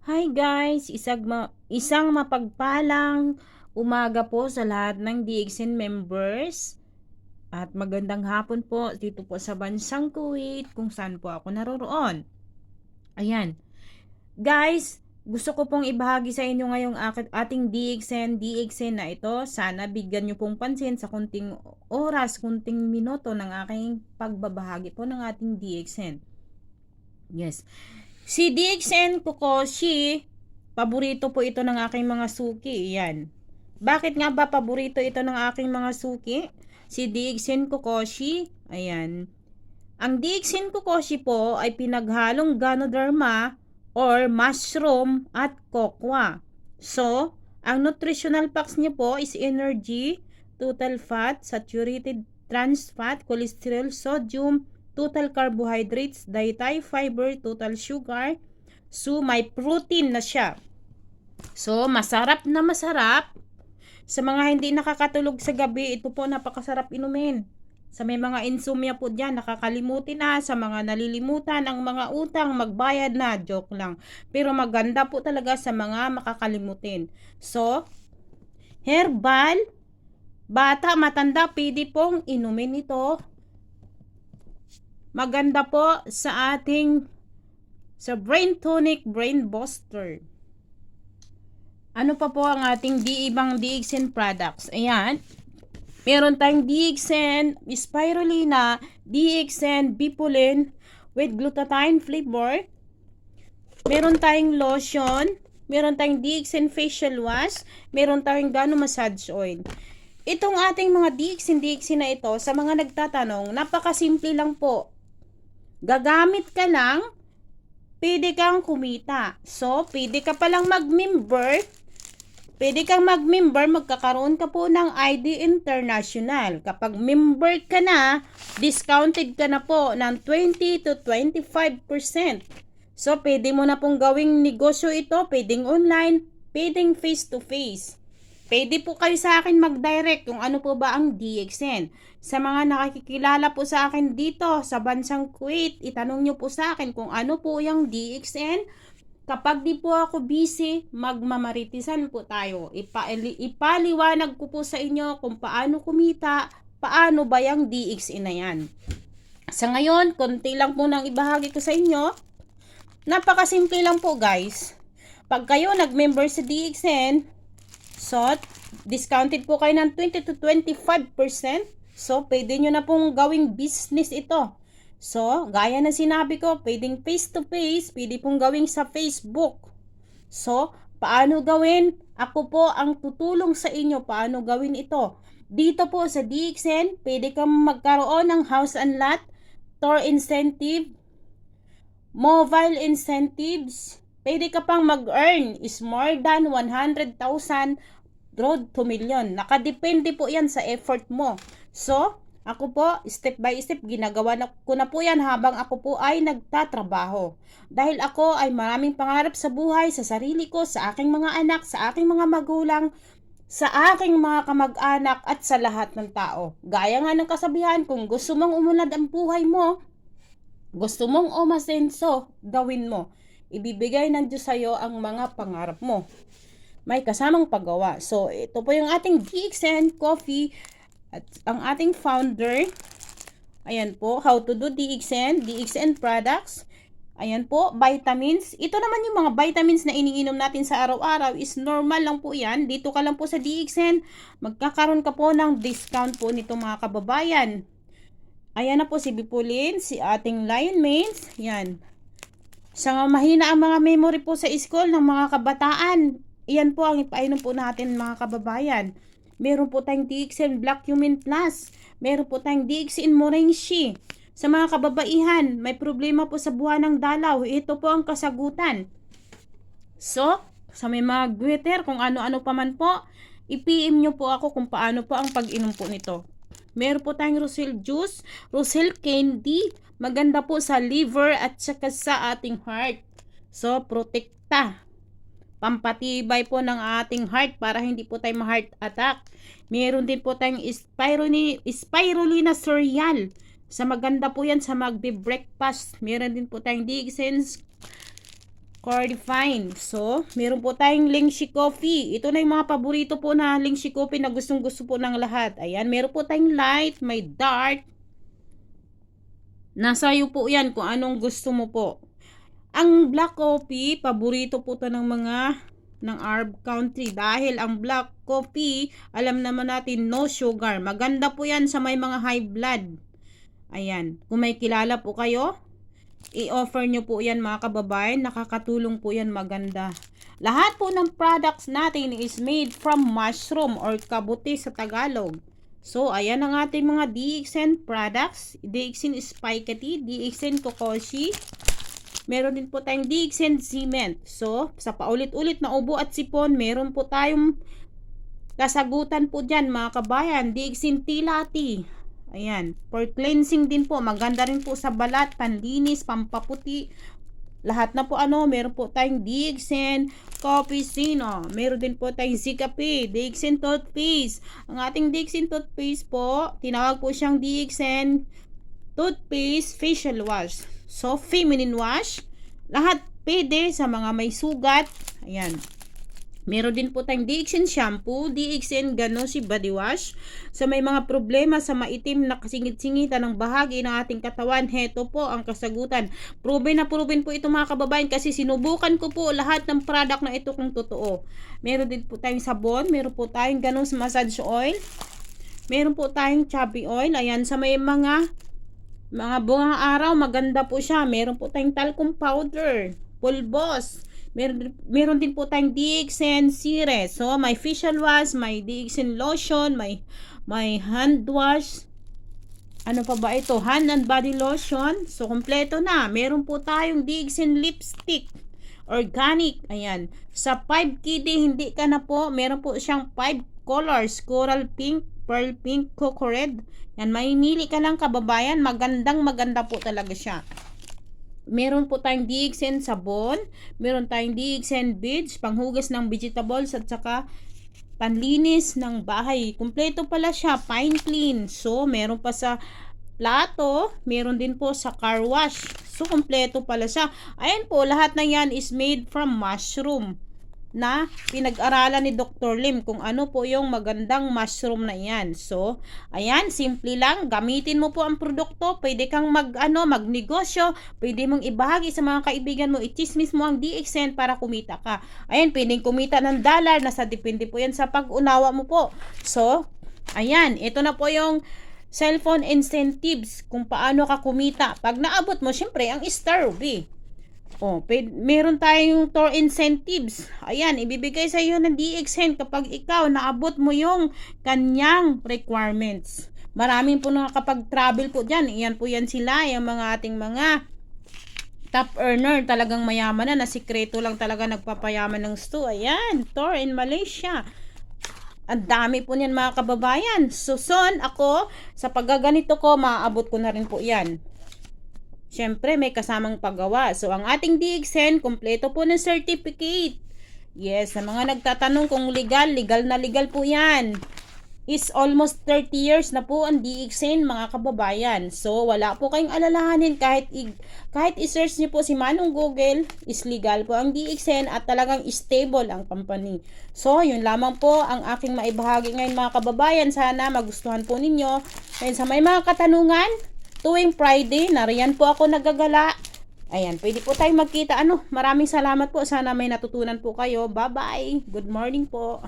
Hi guys! Isang mapagpalang umaga po sa lahat ng DXN members at magandang hapon po dito po sa bansang Kuwait kung saan po ako naroroon. Ayan. Guys, gusto ko pong ibahagi sa inyo ngayong ating DXN na ito. Sana bigyan nyo pong pansin sa kunting oras, kunting minuto ng aking pagbabahagi po ng ating DXN. Yes. Si DXN Kokoshi, paborito po ito ng aking mga suki. Yan. Bakit nga ba paborito ito ng aking mga suki? Si DXN Kokoshi, ayan. Ang DXN Kokoshi po ay pinaghalong Ganoderma or mushroom at kokwa. So, ang nutritional facts niyo po is energy, total fat, saturated trans fat, cholesterol, sodium, total carbohydrates, dietary fiber, total sugar. So, may protein na siya. So, masarap na masarap. Sa mga hindi nakakatulog sa gabi, ito po napakasarap inumin. Sa may mga insomnia po dyan, nakakalimutin na. Sa mga nalilimutan ang mga utang, magbayad na. Joke lang. Pero maganda po talaga sa mga makakalimutin. So, herbal, bata, matanda, pwede pong inumin ito. Maganda po sa ating brain tonic, brain booster. Ano pa po ang ating ibang DXN products? Ayan. Meron tayong DXN spirulina, DXN bipulin with glutathione flavor. Meron tayong lotion, meron tayong DXN facial wash, meron tayong Gano massage oil. Itong ating mga DXN na ito, sa mga nagtatanong, napakasimple lang po. Gagamit ka lang, pwede kang kumita. So, pwede ka palang mag-member, magkakaroon ka po ng ID International. Kapag member ka na, discounted ka na po ng 20 to 25%. So, pwede mo na pong gawing negosyo ito, pwedeng online, pwedeng face-to-face. Pwede po kayo sa akin mag-direct kung ano po ba ang DXN. Sa mga nakikilala po sa akin dito sa bansang Kuwait, itanong nyo po sa akin kung ano po yung DXN. Kapag di po ako busy, magmamaritisan po tayo. Ipaliwanag ko po sa inyo kung paano kumita, paano ba yung DXN na yan. Sa ngayon, konti lang po nang ibahagi ko sa inyo. Napakasimple lang po guys. Pag kayo nag-member sa DXN, so, discounted po kayo ng 20 to 25%. So, pwede nyo na pong gawing business ito. So, gaya ng sinabi ko, pwedeng face-to-face, pwede pong gawing sa Facebook. So, paano gawin? Ako po ang tutulong sa inyo paano gawin ito. Dito po sa DXN, pwede kang magkaroon ng house and lot, tour incentive, mobile incentives. Pwede ka pang mag-earn is more than 100,000 road to million. Nakadepende po yan sa effort mo. So, ako po, step by step, ginagawa ko na po yan habang ako po ay nagtatrabaho. Dahil ako ay maraming pangarap sa buhay, sa sarili ko, sa aking mga anak, sa aking mga magulang, sa aking mga kamag-anak, at sa lahat ng tao. Gaya nga ng kasabihan, kung gusto mong umunlad ang buhay mo, gusto mong umasenso, gawin mo. Ibibigay ng Diyos sa'yo ang mga pangarap mo. May kasamang paggawa. So, ito po yung ating DXN Coffee at ang ating founder. Ayan po, how to do DXN products. Ayan po, vitamins. Ito naman yung mga vitamins na iniinom natin sa araw-araw is normal lang po yan. Dito ka lang po sa DXN, magkakaroon ka po ng discount po nito mga kababayan. Ayan na po si Bipulin, si ating Lion Mains. Yan. Sa mahina ang mga memory po sa school ng mga kabataan, iyan po ang ipainom po natin mga kababayan. Meron po tayong DXN Black Cumin Plus. Meron po tayong DXN Morenshi. Sa mga kababaihan, may problema po sa buwan ng dalaw. Ito po ang kasagutan. So, sa may mga glitter, kung ano-ano pa man po, i-PM nyo po ako kung paano po ang pag-inom po nito. Meron po tayong Rosel Juice, Rosel Candy. Maganda po sa liver at saka sa ating heart. So, protekta. Pampatibay po ng ating heart para hindi po tayo ma-heart attack. Meron din po tayong spirulina cereal. Sa maganda po yan sa magbe-breakfast. Meron din po tayong DXN Cordifine. So, meron po tayong Lingxi Coffee. Ito na yung mga paborito po na Lingxi Coffee na gustong-gusto po ng lahat. Ayan, meron po tayong light, may dark. Nasa iyo po yan kung anong gusto mo po. Ang black coffee, paborito po to ng mga ng Arab country dahil ang black coffee, alam naman natin no sugar. Maganda po yan sa may mga high blood. Ayan, kung may kilala po kayo, i-offer nyo po yan mga kababayan. Nakakatulong po yan, maganda. Lahat po ng products natin is made from mushroom or kabuti sa Tagalog. So, ayan ang ating mga DXN products. DXN Spaghetti, DXN Kokoshi. Meron din po tayong DXN Cement. So, sa paulit-ulit na ubo at sipon, meron po tayong kasagutan po dyan mga kabayan. DXN Tilati. Ayan. For cleansing din po. Maganda rin po sa balat, panlinis, pampaputi. Lahat na po meron po tayong DXN Coffee Sino. Meron din po tayong Zikapi, DXN Toothpaste. Ang ating DXN Toothpaste po, tinawag po siyang DXN Toothpaste Facial Wash. So, feminine wash. Lahat pwede sa mga may sugat. Ayan. Meron din po tayong DXN shampoo, DXN Ganoshi body wash. Sa may mga problema sa maitim na kasingit-singitan ng bahagi ng ating katawan, heto po ang kasagutan. Proven na proven po ito mga kababayan kasi sinubukan ko po lahat ng product na ito kung totoo. Meron din po tayong sabon, meron po tayong Ganoshi massage oil. Meron po tayong chubby oil. Ayan, sa may mga bungang araw, maganda po siya. Meron po tayong talcum powder, pulbos. Meron din po tayong DXN Cire. So, may facial wash, may DXN lotion, may hand wash. Ano pa ba ito? Hand and body lotion. So, kompleto na. Meron po tayong DXN lipstick. Organic. Ayan. Sa 5 kiddy, hindi ka na po. Meron po siyang 5 colors. Coral pink, pearl pink, cocoa red. Yan, mamimili ka lang kababayan. Maganda po talaga siya. Meron po tayong DXN sabon, meron tayong DXN beads, panghugas ng vegetables at saka panlinis ng bahay. Kumpleto pala siya, fine clean. So, meron pa sa plato, meron din po sa car wash. So, kumpleto pala siya. Ayan po, lahat na yan is made from mushroom na pinag-aralan ni Dr. Lim kung ano po yung magandang mushroom na yan. So, ayan, simple lang. Gamitin mo po ang produkto. Pwede kang magnegosyo. Pwede mong ibahagi sa mga kaibigan mo. I-chismis mo ang DXN para kumita ka. Ayan, pwedeng kumita ng dollar. Nasa depende po yan sa pag-unawa mo po. So, ayan, ito na po yung cellphone incentives kung paano ka kumita. Pag naabot mo, syempre, ang Star Ruby. Meron tayong tour incentives. Ayan, ibibigay sa iyo ng DXN kapag ikaw naabot mo yung kanyang requirements. Maraming po nakakapag-travel po dyan. Iyan po yan sila, yung mga ating mga top earner, talagang mayaman na sikreto lang talaga nagpapayaman ng sto. Ayan, tour in Malaysia. Ang dami po niyan mga kababayan. So, son, ako, sa paggaganito ko, maaabot ko na rin po yan. Siyempre, may kasamang paggawa. So, ang ating DXN, kompleto po ng certificate. Yes, sa mga nagtatanong kung legal na legal po yan. Is almost 30 years na po ang DXN, mga kababayan. So, wala po kayong alalahanin kahit i-search niyo po si Manong Google, is legal po ang DXN at talagang stable ang company. So, yun lamang po ang aking maibahagi ngayon mga kababayan. Sana magustuhan po ninyo. Ngayon, sa may mga katanungan, tuwing Friday, nariyan po ako nagagala. Ayan, pwede po tayong magkita. Maraming salamat po. Sana may natutunan po kayo. Bye-bye. Good morning po.